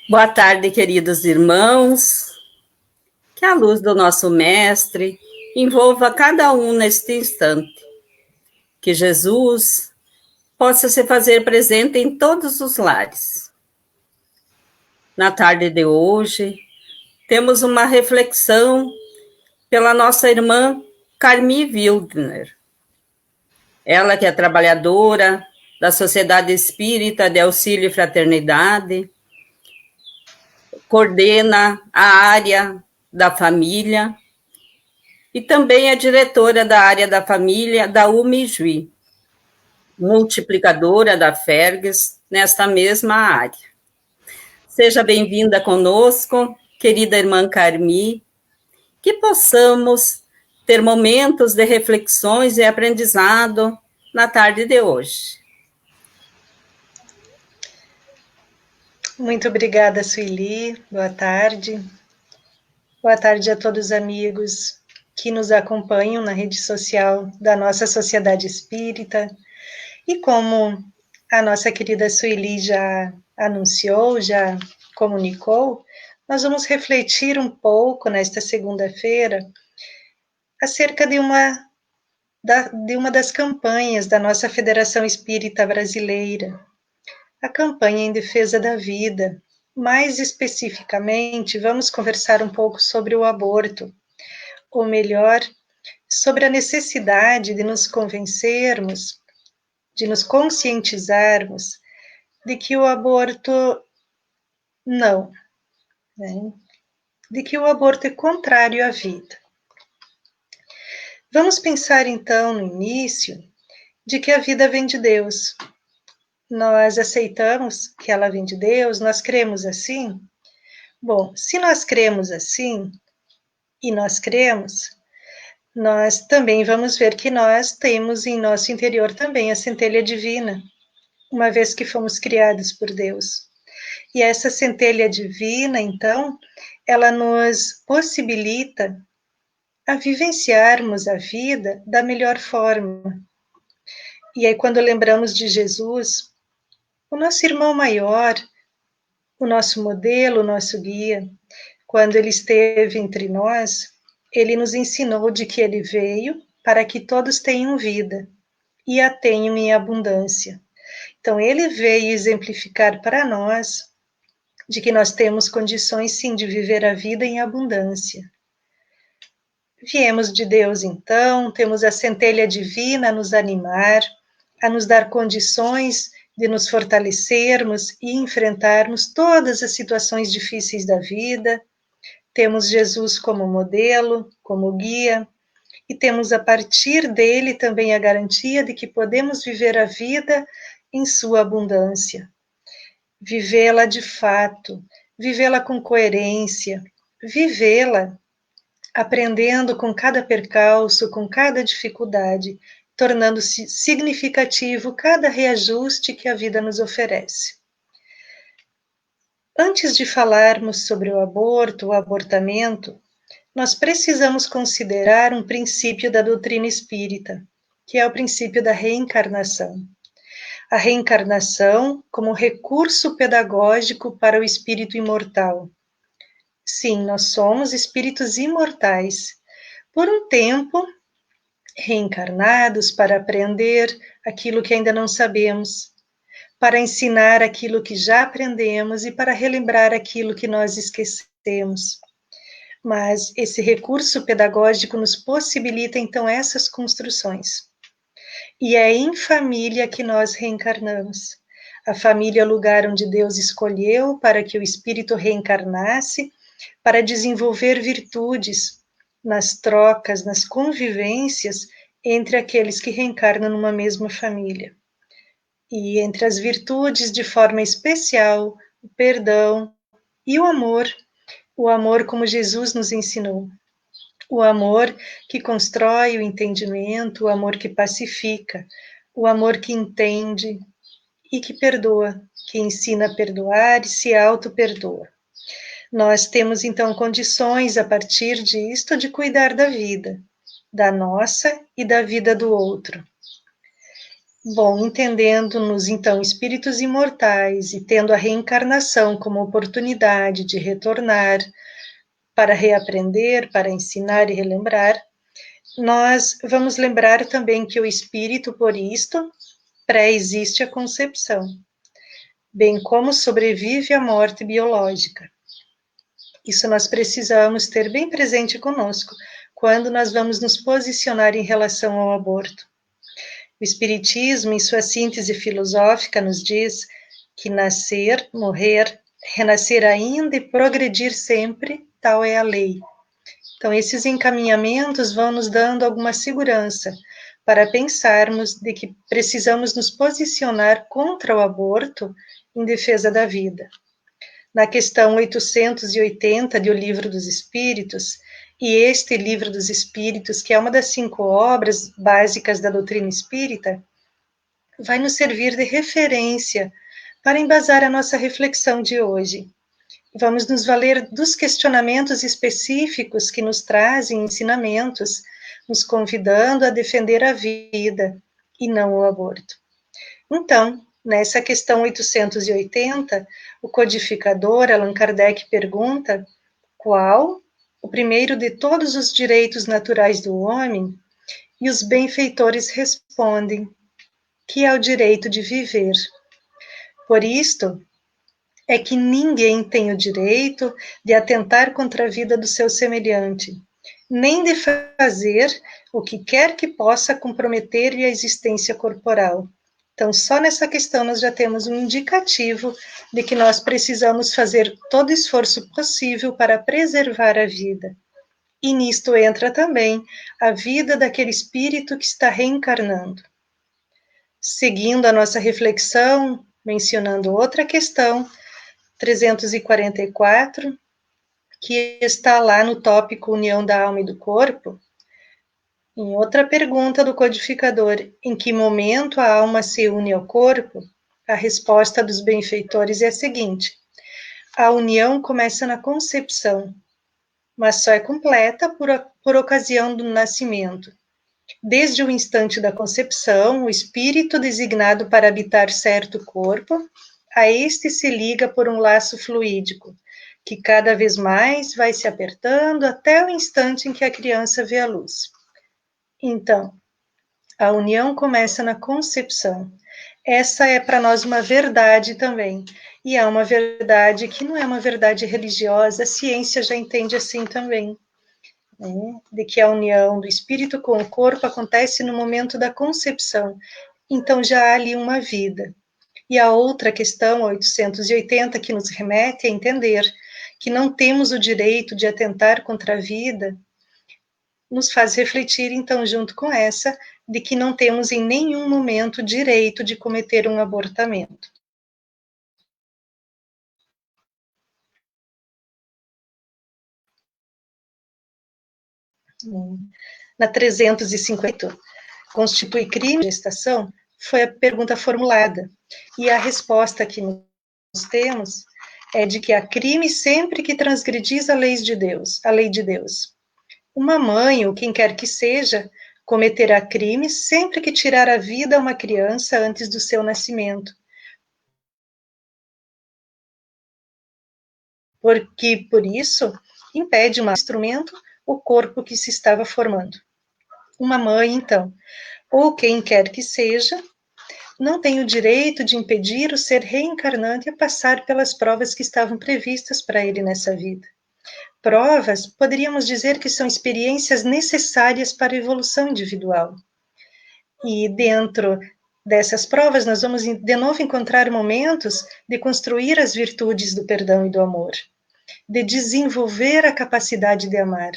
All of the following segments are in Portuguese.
Boa tarde, queridos irmãos. Que a luz do nosso Mestre envolva cada um neste instante. Que Jesus possa se fazer presente em todos os lares. Na tarde de hoje, temos uma reflexão pela nossa irmã Carmi Wildner. Ela que é trabalhadora da Sociedade Espírita de Auxílio e Fraternidade, coordena a área da família e também é diretora da área da família da UMIJUI, multiplicadora da Ferges nesta mesma área. Seja bem-vinda conosco, querida irmã Carmi, que possamos ter momentos de reflexões e aprendizado na tarde de hoje. Muito obrigada, Sueli. Boa tarde. Boa tarde a todos os amigos que nos acompanham na rede social da nossa Sociedade Espírita. E como a nossa querida Sueli já anunciou, já comunicou, nós vamos refletir um pouco nesta segunda-feira acerca de uma das campanhas da nossa Federação Espírita Brasileira, a campanha em defesa da vida. Mais especificamente, vamos conversar um pouco sobre o aborto, ou melhor, sobre a necessidade de nos convencermos, de nos conscientizarmos de que o aborto não, né? De que o aborto é contrário à vida. Vamos pensar então no início de que a vida vem de Deus. Nós aceitamos que ela vem de Deus, nós cremos assim? Bom, se nós cremos assim, e nós cremos, nós também vamos ver que nós temos em nosso interior também a centelha divina, uma vez que fomos criados por Deus. E essa centelha divina, então, ela nos possibilita a vivenciarmos a vida da melhor forma. E aí, quando lembramos de Jesus, o nosso irmão maior, o nosso modelo, o nosso guia, quando ele esteve entre nós, ele nos ensinou de que ele veio para que todos tenham vida e a tenham em abundância. Então, ele veio exemplificar para nós de que nós temos condições, sim, de viver a vida em abundância. Viemos de Deus, então, temos a centelha divina a nos animar, a nos dar condições de nos fortalecermos e enfrentarmos todas as situações difíceis da vida. Temos Jesus como modelo, como guia, e temos a partir dele também a garantia de que podemos viver a vida em sua abundância. Vivê-la de fato, vivê-la com coerência, vivê-la aprendendo com cada percalço, com cada dificuldade, tornando-se significativo cada reajuste que a vida nos oferece. Antes de falarmos sobre o aborto, o abortamento, nós precisamos considerar um princípio da doutrina espírita, que é o princípio da reencarnação. A reencarnação como recurso pedagógico para o espírito imortal. Sim, nós somos espíritos imortais, por um tempo reencarnados para aprender aquilo que ainda não sabemos, para ensinar aquilo que já aprendemos e para relembrar aquilo que nós esquecemos. Mas esse recurso pedagógico nos possibilita, então, essas construções. E é em família que nós reencarnamos. A família é o lugar onde Deus escolheu para que o espírito reencarnasse, para desenvolver virtudes nas trocas, nas convivências entre aqueles que reencarnam numa mesma família. E entre as virtudes, de forma especial, o perdão e o amor como Jesus nos ensinou. O amor que constrói o entendimento, o amor que pacifica, o amor que entende e que perdoa, que ensina a perdoar e se auto-perdoa. Nós temos, então, condições, a partir disto, de cuidar da vida, da nossa e da vida do outro. Bom, entendendo-nos então espíritos imortais e tendo a reencarnação como oportunidade de retornar para reaprender, para ensinar e relembrar, nós vamos lembrar também que o espírito, por isto, pré-existe a concepção, bem como sobrevive à morte biológica. Isso nós precisamos ter bem presente conosco quando nós vamos nos posicionar em relação ao aborto. O Espiritismo, em sua síntese filosófica, nos diz que nascer, morrer, renascer ainda e progredir sempre, tal é a lei. Então, esses encaminhamentos vão nos dando alguma segurança para pensarmos de que precisamos nos posicionar contra o aborto em defesa da vida. Na questão 880 do Livro dos Espíritos, e este Livro dos Espíritos, que é uma das 5 obras básicas da doutrina espírita, vai nos servir de referência para embasar a nossa reflexão de hoje. Vamos nos valer dos questionamentos específicos que nos trazem ensinamentos, nos convidando a defender a vida e não o aborto. Então, nessa questão 880, o codificador Allan Kardec pergunta qual o primeiro de todos os direitos naturais do homem, e os benfeitores respondem que é o direito de viver. Por isto, é que ninguém tem o direito de atentar contra a vida do seu semelhante, nem de fazer o que quer que possa comprometer-lhe a existência corporal. Então, só nessa questão nós já temos um indicativo de que nós precisamos fazer todo o esforço possível para preservar a vida. E nisto entra também a vida daquele espírito que está reencarnando. Seguindo a nossa reflexão, mencionando outra questão, 344, que está lá no tópico União da Alma e do Corpo, em outra pergunta do codificador, em que momento a alma se une ao corpo? A resposta dos benfeitores é a seguinte: a união começa na concepção, mas só é completa por ocasião do nascimento. Desde o instante da concepção, o espírito designado para habitar certo corpo, a este se liga por um laço fluídico, que cada vez mais vai se apertando até o instante em que a criança vê a luz. Então, a união começa na concepção. Essa é para nós uma verdade também, e é uma verdade que não é uma verdade religiosa, a ciência já entende assim também, né? De que a união do espírito com o corpo acontece no momento da concepção, então já há ali uma vida. E a outra questão, 880, que nos remete a entender que não temos o direito de atentar contra a vida, nos faz refletir, então, junto com essa, de que não temos em nenhum momento direito de cometer um abortamento. Na 350, constitui crime de gestação? Foi a pergunta formulada. E a resposta que nós temos é de que há crime sempre que transgredis a lei de Deus, a lei de Deus. Uma mãe, ou quem quer que seja, cometerá crime sempre que tirar a vida a uma criança antes do seu nascimento. Porque, por isso, impede um instrumento o corpo que se estava formando. Uma mãe, então, ou quem quer que seja, não tem o direito de impedir o ser reencarnante a passar pelas provas que estavam previstas para ele nessa vida. Provas, poderíamos dizer que são experiências necessárias para a evolução individual. E dentro dessas provas, nós vamos de novo encontrar momentos de construir as virtudes do perdão e do amor, de desenvolver a capacidade de amar.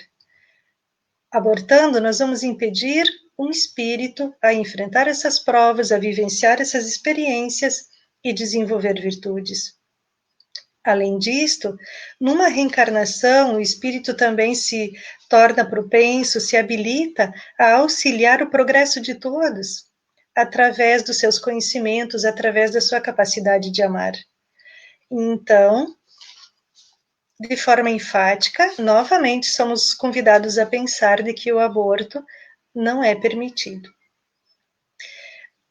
Abortando, nós vamos impedir um espírito a enfrentar essas provas, a vivenciar essas experiências e desenvolver virtudes. Além disto, numa reencarnação, o espírito também se torna propenso, se habilita a auxiliar o progresso de todos, através dos seus conhecimentos, através da sua capacidade de amar. Então, de forma enfática, novamente somos convidados a pensar de que o aborto não é permitido.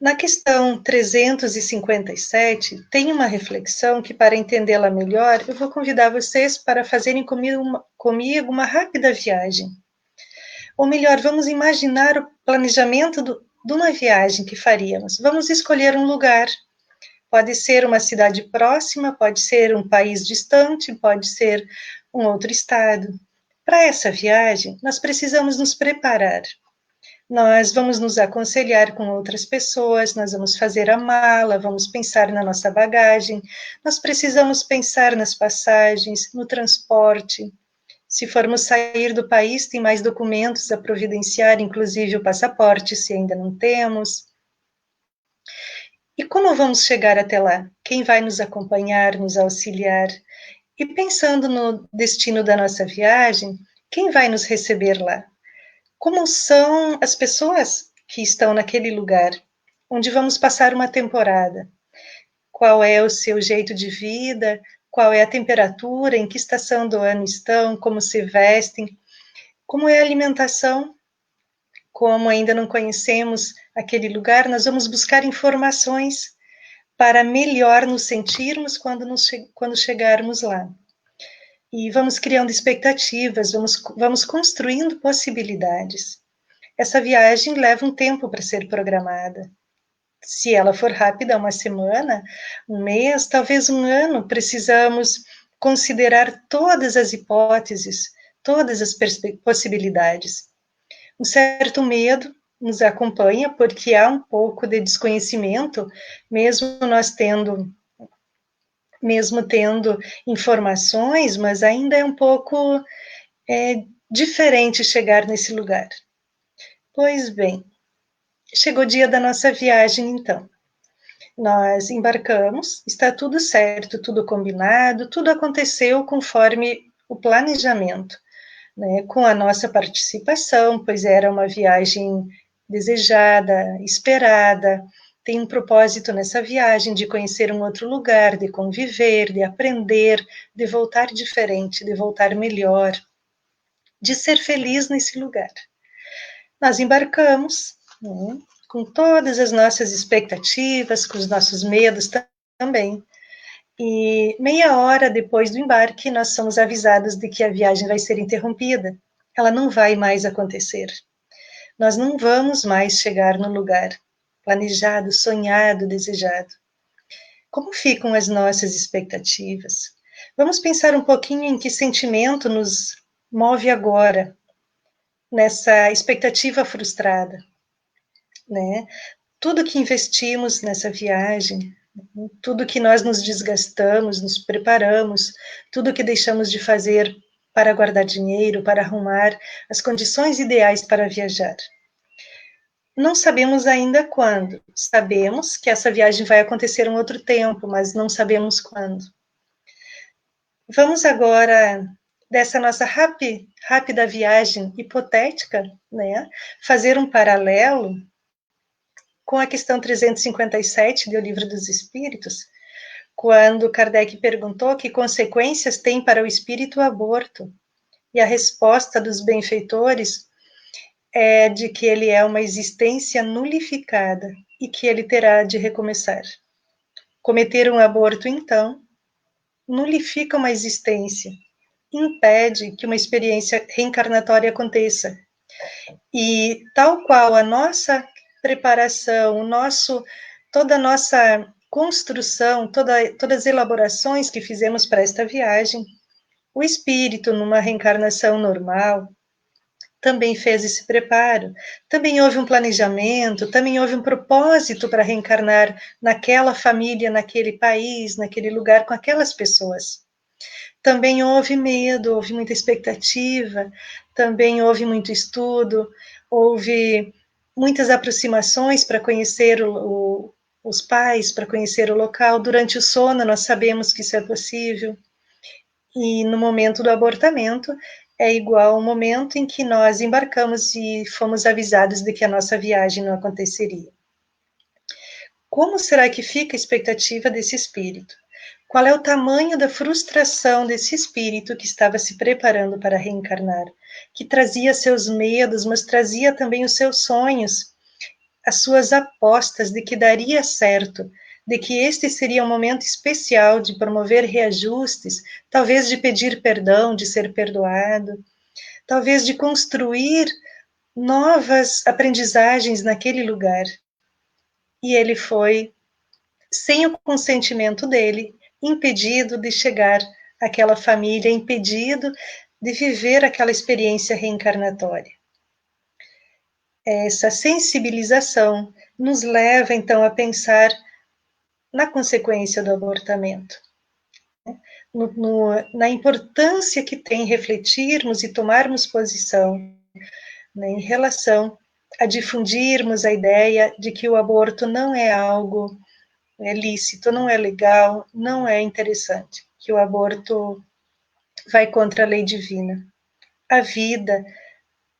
Na questão 357, tem uma reflexão que, para entendê-la melhor, eu vou convidar vocês para fazerem comigo uma rápida viagem. Ou melhor, vamos imaginar o planejamento de uma viagem que faríamos. Vamos escolher um lugar. Pode ser uma cidade próxima, pode ser um país distante, pode ser um outro estado. Para essa viagem, nós precisamos nos preparar. Nós vamos nos aconselhar com outras pessoas, nós vamos fazer a mala, vamos pensar na nossa bagagem, nós precisamos pensar nas passagens, no transporte. Se formos sair do país, tem mais documentos a providenciar, inclusive o passaporte, se ainda não temos. E como vamos chegar até lá? Quem vai nos acompanhar, nos auxiliar? E pensando no destino da nossa viagem, quem vai nos receber lá? Como são as pessoas que estão naquele lugar, onde vamos passar uma temporada? Qual é o seu jeito de vida? Qual é a temperatura? Em que estação do ano estão? Como se vestem? Como é a alimentação? Como ainda não conhecemos aquele lugar, nós vamos buscar informações para melhor nos sentirmos quando chegarmos lá. E vamos criando expectativas, vamos construindo possibilidades. Essa viagem leva um tempo para ser programada. Se ela for rápida, uma semana, um mês, talvez um ano, precisamos considerar todas as hipóteses, todas as possibilidades. Um certo medo nos acompanha, porque há um pouco de desconhecimento, mesmo tendo informações, mas ainda é um pouco diferente chegar nesse lugar. Pois bem, chegou o dia da nossa viagem, então. Nós embarcamos, está tudo certo, tudo combinado, tudo aconteceu conforme o planejamento, né, com a nossa participação, pois era uma viagem desejada, esperada, tem um propósito nessa viagem de conhecer um outro lugar, de conviver, de aprender, de voltar diferente, de voltar melhor, de ser feliz nesse lugar. Nós embarcamos, né, com todas as nossas expectativas, com os nossos medos também. E meia hora depois do embarque, nós somos avisados de que a viagem vai ser interrompida. Ela não vai mais acontecer. Nós não vamos mais chegar no lugar planejado, sonhado, desejado. Como ficam as nossas expectativas? Vamos pensar um pouquinho em que sentimento nos move agora, nessa expectativa frustrada, né? Tudo que investimos nessa viagem, tudo que nós nos desgastamos, nos preparamos, tudo que deixamos de fazer para guardar dinheiro, para arrumar as condições ideais para viajar. Não sabemos ainda quando. Sabemos que essa viagem vai acontecer em outro tempo, mas não sabemos quando. Vamos agora, dessa nossa rápida viagem hipotética, né, fazer um paralelo com a questão 357 do Livro dos Espíritos, quando Kardec perguntou que consequências tem para o espírito o aborto. E a resposta dos benfeitores é de que ele é uma existência nulificada e que ele terá de recomeçar. Cometer um aborto, então, nulifica uma existência, impede que uma experiência reencarnatória aconteça. E tal qual a nossa preparação, toda a nossa construção, todas as elaborações que fizemos para esta viagem, o espírito, numa reencarnação normal, também fez esse preparo, também houve um planejamento, também houve um propósito para reencarnar naquela família, naquele país, naquele lugar, com aquelas pessoas. Também houve medo, houve muita expectativa, também houve muito estudo, houve muitas aproximações para conhecer os pais, para conhecer o local. Durante o sono, nós sabemos que isso é possível. E no momento do abortamento, é igual ao momento em que nós embarcamos e fomos avisados de que a nossa viagem não aconteceria. Como será que fica a expectativa desse espírito? Qual é o tamanho da frustração desse espírito que estava se preparando para reencarnar, que trazia seus medos, mas trazia também os seus sonhos, as suas apostas de que daria certo, de que este seria um momento especial de promover reajustes, talvez de pedir perdão, de ser perdoado, talvez de construir novas aprendizagens naquele lugar. E ele foi, sem o consentimento dele, impedido de chegar àquela família, impedido de viver aquela experiência reencarnatória. Essa sensibilização nos leva, então, a pensar na consequência do abortamento, na importância que tem refletirmos e tomarmos posição, né, em relação a difundirmos a ideia de que o aborto não é algo lícito, não é legal, não é interessante, que o aborto vai contra a lei divina. A vida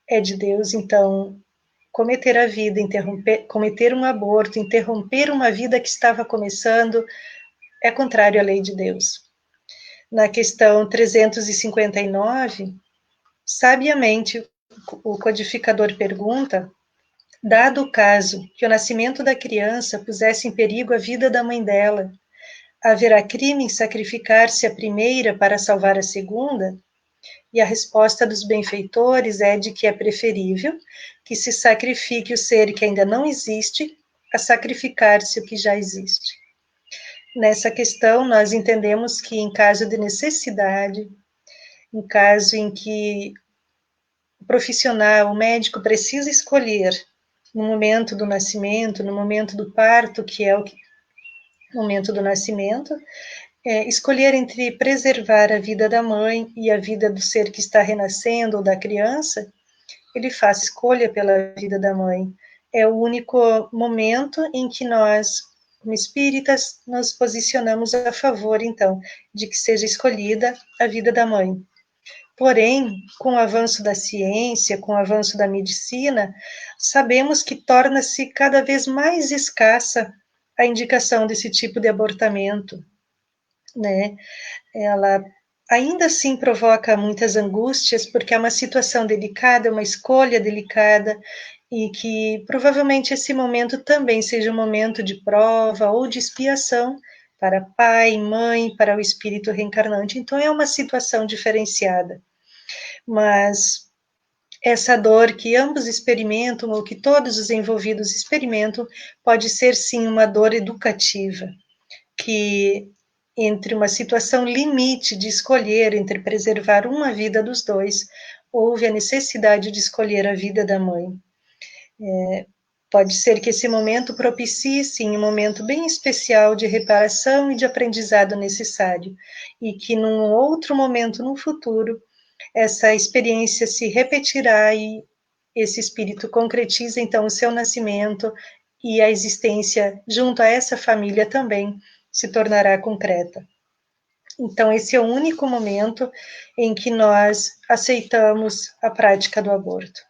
é de Deus, então cometer a vida, cometer um aborto, interromper uma vida que estava começando, é contrário à lei de Deus. Na questão 359, sabiamente, o codificador pergunta: dado o caso que o nascimento da criança pusesse em perigo a vida da mãe dela, haverá crime em sacrificar-se a primeira para salvar a segunda? E a resposta dos benfeitores é de que é preferível que se sacrifique o ser que ainda não existe a sacrificar-se o que já existe. Nessa questão, nós entendemos que em caso de necessidade, em caso em que o profissional, o médico precisa escolher no momento do nascimento, no momento do parto, que é o momento do nascimento, escolher entre preservar a vida da mãe e a vida do ser que está renascendo ou da criança, ele faz escolha pela vida da mãe. É o único momento em que nós, como espíritas, nos posicionamos a favor, então, de que seja escolhida a vida da mãe. Porém, com o avanço da ciência, com o avanço da medicina, sabemos que torna-se cada vez mais escassa a indicação desse tipo de abortamento, né? Ela ainda assim provoca muitas angústias, porque é uma situação delicada, uma escolha delicada, e que provavelmente esse momento também seja um momento de prova ou de expiação para pai, mãe, para o espírito reencarnante. Então é uma situação diferenciada. Mas essa dor que ambos experimentam, ou que todos os envolvidos experimentam, pode ser sim uma dor educativa, que entre uma situação limite de escolher entre preservar uma vida dos dois, houve a necessidade de escolher a vida da mãe. Pode ser que esse momento propicie, sim, um momento bem especial de reparação e de aprendizado necessário, e que num outro momento, no futuro, essa experiência se repetirá e esse espírito concretiza, então, o seu nascimento e a existência junto a essa família também se tornará concreta. Então, esse é o único momento em que nós aceitamos a prática do aborto.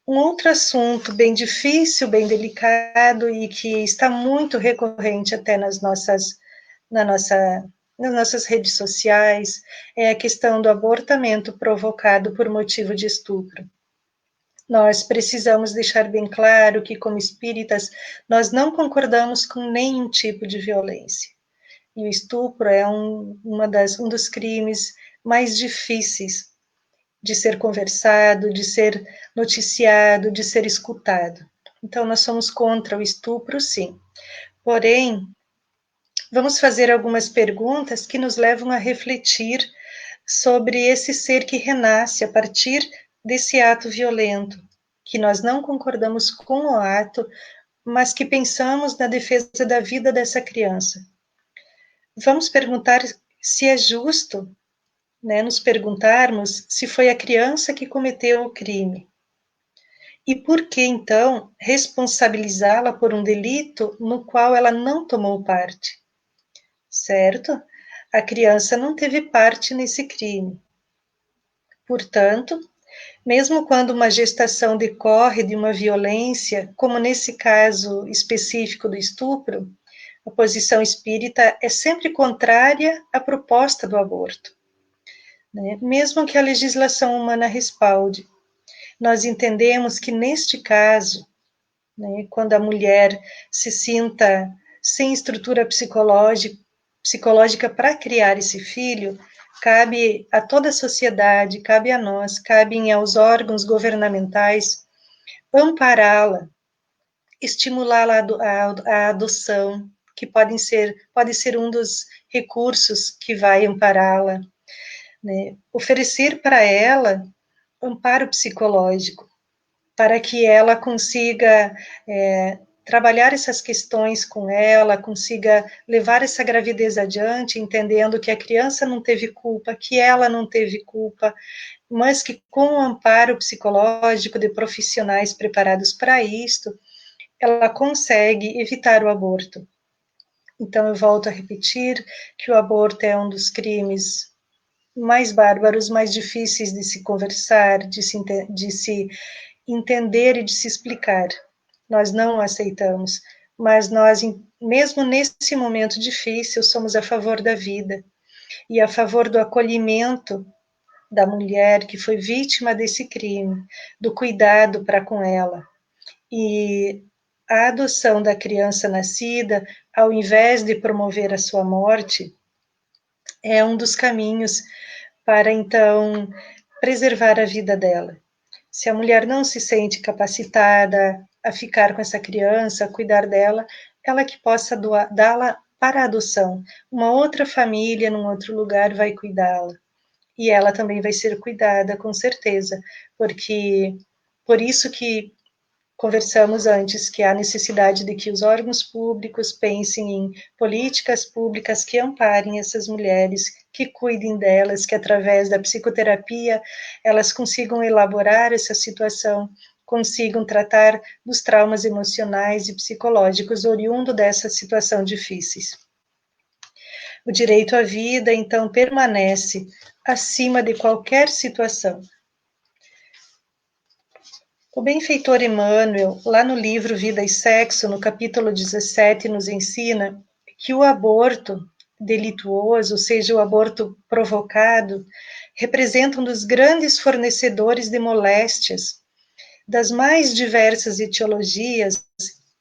Um outro assunto bem difícil, bem delicado e que está muito recorrente até nas nossas redes sociais é a questão do abortamento provocado por motivo de estupro. Nós precisamos deixar bem claro que, como espíritas, nós não concordamos com nenhum tipo de violência. E o estupro é um dos crimes mais difíceis de ser conversado, de ser noticiado, de ser escutado. Então, nós somos contra o estupro, sim. Porém, vamos fazer algumas perguntas que nos levam a refletir sobre esse ser que renasce a partir desse ato violento, que nós não concordamos com o ato, mas que pensamos na defesa da vida dessa criança. Vamos perguntar se é justo, né, nos perguntarmos se foi a criança que cometeu o crime. E por que, então, responsabilizá-la por um delito no qual ela não tomou parte? Certo? A criança não teve parte nesse crime. Portanto, mesmo quando uma gestação decorre de uma violência, como nesse caso específico do estupro, a posição espírita é sempre contrária à proposta do aborto, né? Mesmo que a legislação humana respalde. Nós entendemos que, neste caso, né? Quando a mulher se sinta sem estrutura psicológica para criar esse filho, cabe a toda a sociedade, cabe a nós, cabem aos órgãos governamentais ampará-la, estimulá-la à adoção, que pode ser um dos recursos que vai ampará-la, né? Oferecer para ela amparo psicológico, para que ela consiga trabalhar essas questões com ela, consiga levar essa gravidez adiante, entendendo que a criança não teve culpa, que ela não teve culpa, mas que com o amparo psicológico de profissionais preparados para isto, ela consegue evitar o aborto. Então, eu volto a repetir que o aborto é um dos crimes mais bárbaros, mais difíceis de se conversar, de se entender e de se explicar. Nós não aceitamos, mas nós, mesmo nesse momento difícil, somos a favor da vida e a favor do acolhimento da mulher que foi vítima desse crime, do cuidado para com ela. E a adoção da criança nascida, ao invés de promover a sua morte, é um dos caminhos para, então, preservar a vida dela. Se a mulher não se sente capacitada a ficar com essa criança, a cuidar dela, ela que possa dá-la para a adoção. Uma outra família, num outro lugar, vai cuidá-la. E ela também vai ser cuidada, com certeza, porque por isso que conversamos antes que há necessidade de que os órgãos públicos pensem em políticas públicas que amparem essas mulheres, que cuidem delas, que através da psicoterapia elas consigam elaborar essa situação, consigam tratar dos traumas emocionais e psicológicos oriundo dessa situação difíceis. O direito à vida, então, permanece acima de qualquer situação. O benfeitor Emmanuel, lá no livro Vida e Sexo, no capítulo 17, nos ensina que o aborto delituoso, ou seja, o aborto provocado, representa um dos grandes fornecedores de moléstias, das mais diversas etiologias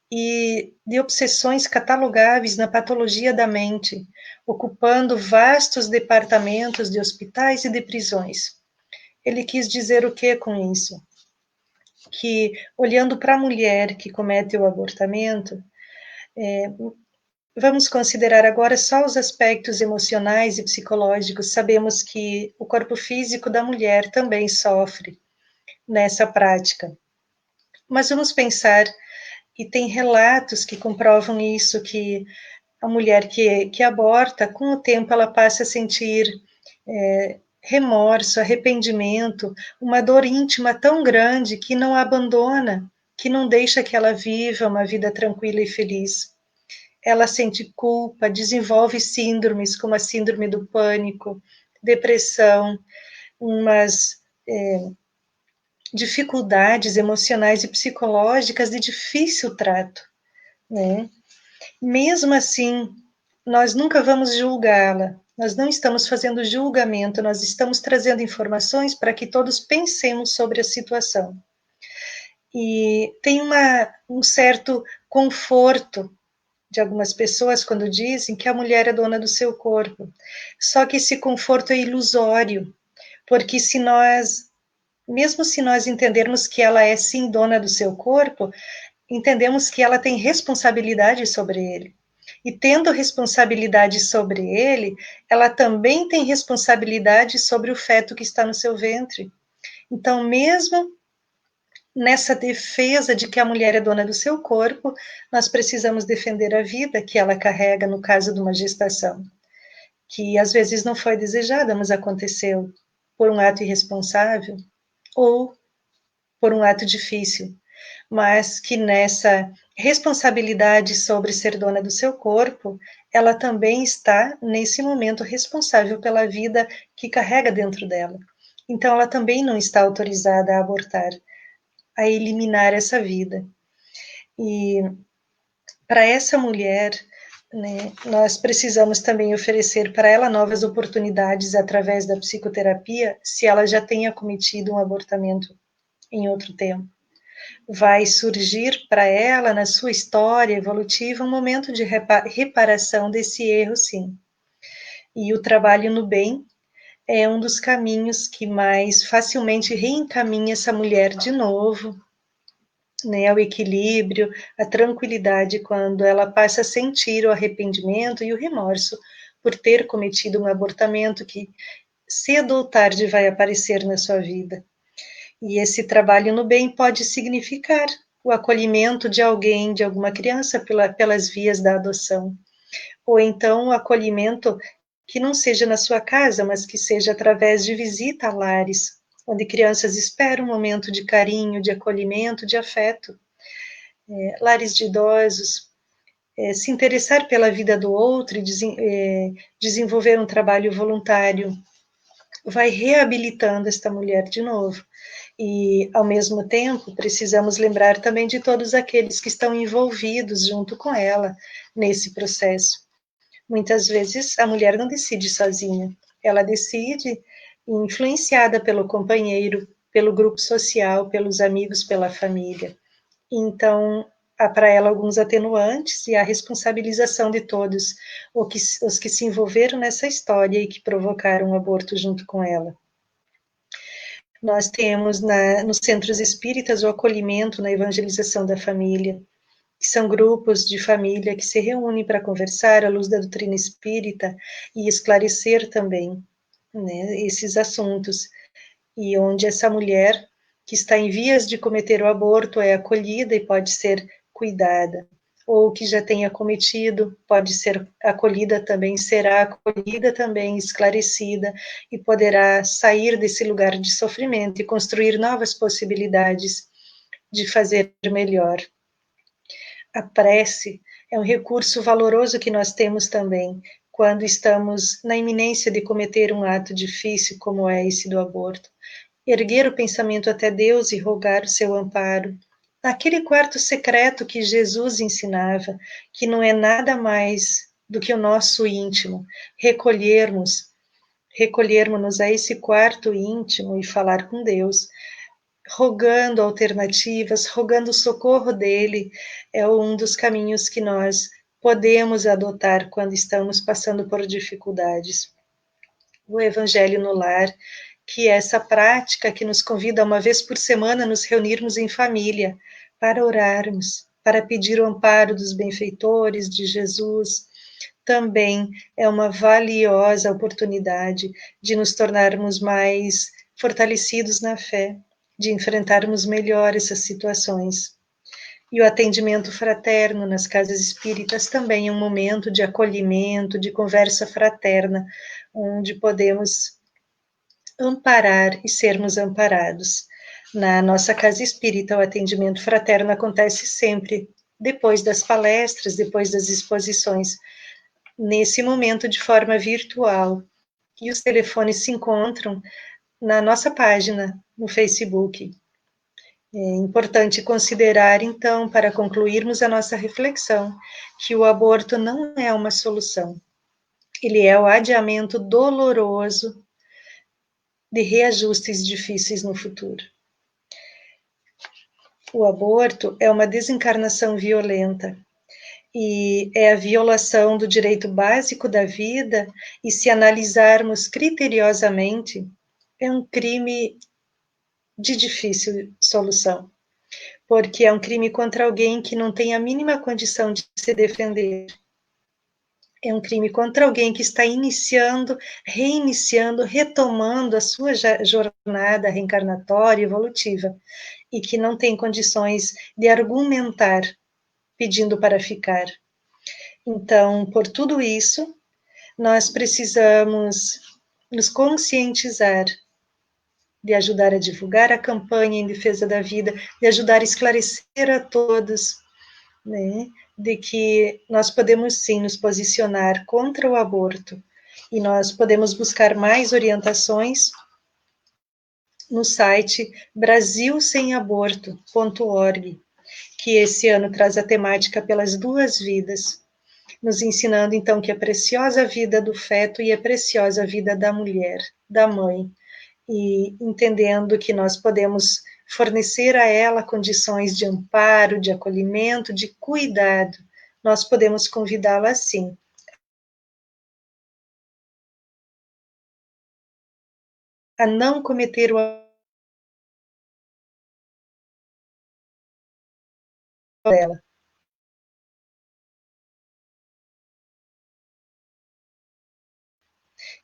e de obsessões catalogáveis na patologia da mente, ocupando vastos departamentos de hospitais e de prisões. Ele quis dizer o que com isso? Que, olhando para a mulher que comete o abortamento, vamos considerar agora só os aspectos emocionais e psicológicos. Sabemos que o corpo físico da mulher também sofre nessa prática. Mas vamos pensar, e tem relatos que comprovam isso, que a mulher que aborta, com o tempo ela passa a sentir remorso, arrependimento, uma dor íntima tão grande que não a abandona, que não deixa que ela viva uma vida tranquila e feliz. Ela sente culpa, desenvolve síndromes como a síndrome do pânico, depressão, umas dificuldades emocionais e psicológicas de difícil trato, né? Mesmo assim, nós nunca vamos julgá-la, nós não estamos fazendo julgamento, nós estamos trazendo informações para que todos pensemos sobre a situação. E tem um certo conforto de algumas pessoas quando dizem que a mulher é dona do seu corpo. Só que esse conforto é ilusório, porque mesmo se nós entendermos que ela é sim dona do seu corpo, entendemos que ela tem responsabilidade sobre ele. E tendo responsabilidade sobre ele, ela também tem responsabilidade sobre o feto que está no seu ventre. Então, mesmo nessa defesa de que a mulher é dona do seu corpo, nós precisamos defender a vida que ela carrega no caso de uma gestação, que às vezes não foi desejada, mas aconteceu por um ato irresponsável ou por um ato difícil, mas que nessa responsabilidade sobre ser dona do seu corpo, ela também está, nesse momento, responsável pela vida que carrega dentro dela. Então, ela também não está autorizada a abortar, a eliminar essa vida. E para essa mulher, né, nós precisamos também oferecer para ela novas oportunidades através da psicoterapia, se ela já tenha cometido um abortamento em outro tempo. vai surgir para ela, na sua história evolutiva, um momento de reparação desse erro, sim. E o trabalho no bem é um dos caminhos que mais facilmente reencaminha essa mulher de novo, né, ao equilíbrio, à tranquilidade, quando ela passa a sentir o arrependimento e o remorso por ter cometido um abortamento que cedo ou tarde vai aparecer na sua vida. E esse trabalho no bem pode significar o acolhimento de alguém, de alguma criança, pelas vias da adoção. Ou então o acolhimento que não seja na sua casa, mas que seja através de visita a lares, onde crianças esperam um momento de carinho, de acolhimento, de afeto. Lares de idosos, se interessar pela vida do outro e desenvolver um trabalho voluntário vai reabilitando esta mulher de novo. E, ao mesmo tempo, precisamos lembrar também de todos aqueles que estão envolvidos junto com ela nesse processo. Muitas vezes a mulher não decide sozinha, ela decide influenciada pelo companheiro, pelo grupo social, pelos amigos, pela família. Então, há para ela alguns atenuantes e a responsabilização de todos os que se envolveram nessa história e que provocaram o aborto junto com ela. Nós temos nos centros espíritas o acolhimento na evangelização da família, que são grupos de família que se reúnem para conversar à luz da doutrina espírita e esclarecer também, né, esses assuntos, e onde essa mulher que está em vias de cometer o aborto é acolhida e pode ser cuidada, ou que já tenha cometido, pode ser acolhida também, será acolhida também, esclarecida, e poderá sair desse lugar de sofrimento e construir novas possibilidades de fazer melhor. A prece é um recurso valoroso que nós temos também, quando estamos na iminência de cometer um ato difícil, como é esse do aborto. Erguer o pensamento até Deus e rogar o seu amparo. Naquele quarto secreto que Jesus ensinava, que não é nada mais do que o nosso íntimo, recolhermos-nos a esse quarto íntimo e falar com Deus, rogando alternativas, rogando o socorro dele, é um dos caminhos que nós podemos adotar quando estamos passando por dificuldades. O Evangelho no Lar, que é essa prática que nos convida uma vez por semana a nos reunirmos em família para orarmos, para pedir o amparo dos benfeitores de Jesus, também é uma valiosa oportunidade de nos tornarmos mais fortalecidos na fé, de enfrentarmos melhor essas situações. E o atendimento fraterno nas casas espíritas também é um momento de acolhimento, de conversa fraterna, onde podemos amparar e sermos amparados. Na nossa casa espírita, o atendimento fraterno acontece sempre depois das palestras, depois das exposições, nesse momento de forma virtual. E os telefones se encontram na nossa página no Facebook. É importante considerar, então, para concluirmos a nossa reflexão, que o aborto não é uma solução. Ele é o adiamento doloroso de reajustes difíceis no futuro. O aborto é uma desencarnação violenta e é a violação do direito básico da vida, e se analisarmos criteriosamente, é um crime de difícil solução, porque é um crime contra alguém que não tem a mínima condição de se defender. É um crime contra alguém que está iniciando, reiniciando, retomando a sua jornada reencarnatória, evolutiva, e que não tem condições de argumentar pedindo para ficar. Então, por tudo isso, nós precisamos nos conscientizar de ajudar a divulgar a campanha em defesa da vida, de ajudar a esclarecer a todos, né, de que nós podemos sim nos posicionar contra o aborto, e nós podemos buscar mais orientações no site brasilsemaborto.org, que esse ano traz a temática pelas duas vidas, nos ensinando então que é preciosa a vida do feto e é preciosa a vida da mulher, da mãe, e entendendo que nós podemos fornecer a ela condições de amparo, de acolhimento, de cuidado. Nós podemos convidá-la assim. A não cometer o dela.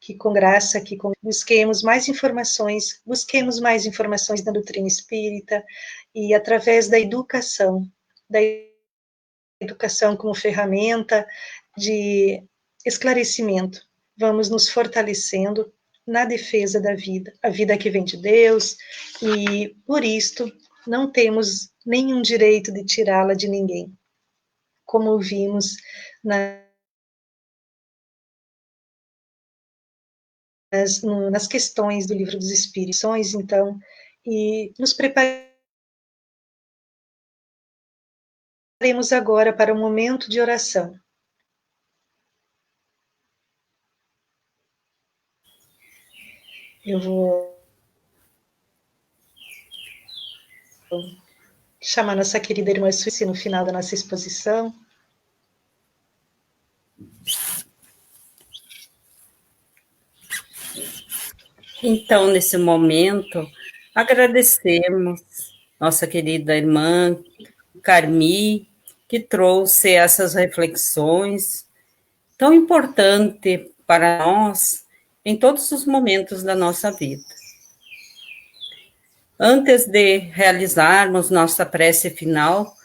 Que com graça, busquemos mais informações da doutrina espírita e através da educação como ferramenta de esclarecimento, vamos nos fortalecendo na defesa da vida, a vida que vem de Deus, e por isto não temos nenhum direito de tirá-la de ninguém, como vimos nas questões do Livro dos Espíritos. Então, e nos preparemos agora para o momento de oração. Eu vou chamar nossa querida irmã Suíça no final da nossa exposição. Então, nesse momento, agradecemos nossa querida irmã Carmi, que trouxe essas reflexões tão importantes para nós em todos os momentos da nossa vida. Antes de realizarmos nossa prece final,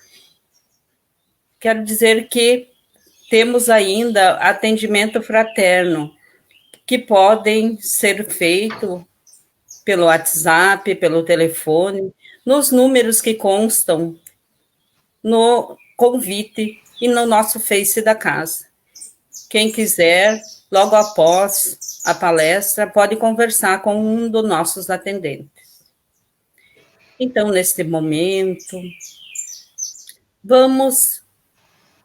quero dizer que temos ainda atendimento fraterno, que podem ser feitos pelo WhatsApp, pelo telefone, nos números que constam no convite e no nosso Face da casa. Quem quiser, logo após a palestra, pode conversar com um dos nossos atendentes. Então, neste momento, vamos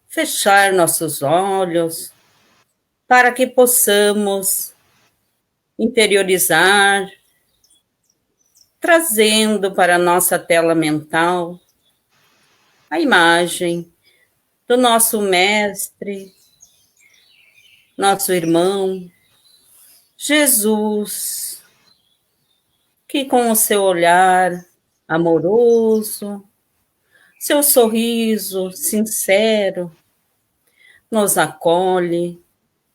fechar nossos olhos para que possamos interiorizar, trazendo para a nossa tela mental a imagem do nosso mestre, nosso irmão, Jesus, que com o seu olhar amoroso, seu sorriso sincero, nos acolhe,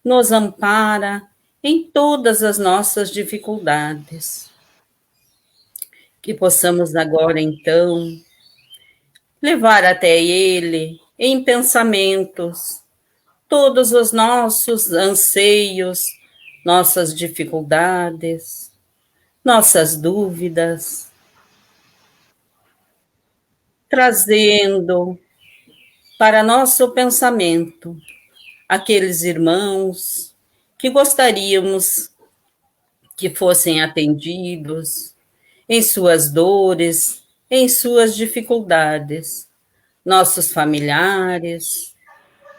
nos ampara em todas as nossas dificuldades. Que possamos agora, então, levar até Ele, em pensamentos, todos os nossos anseios, nossas dificuldades, nossas dúvidas, trazendo para nosso pensamento aqueles irmãos que gostaríamos que fossem atendidos em suas dores, em suas dificuldades, nossos familiares,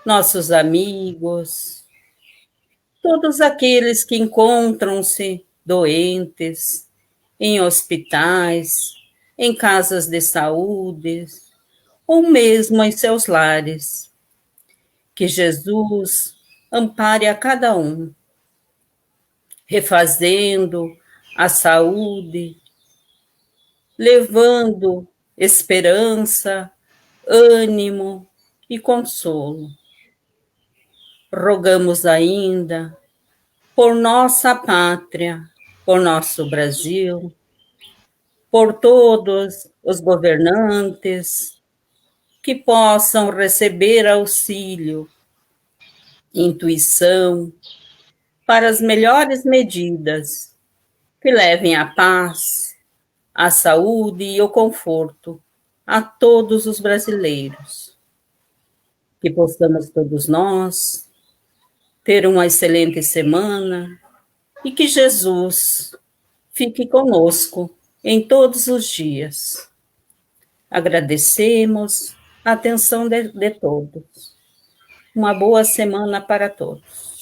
nossos amigos, todos aqueles que encontram-se doentes, em hospitais, em casas de saúde, ou mesmo em seus lares. Que Jesus ampare a cada um, refazendo a saúde, levando esperança, ânimo e consolo. Rogamos ainda por nossa pátria, por nosso Brasil, por todos os governantes que possam receber auxílio, intuição, para as melhores medidas que levem a paz, a saúde e o conforto a todos os brasileiros. Que possamos todos nós ter uma excelente semana e que Jesus fique conosco em todos os dias. Agradecemos a atenção de todos. Uma boa semana para todos.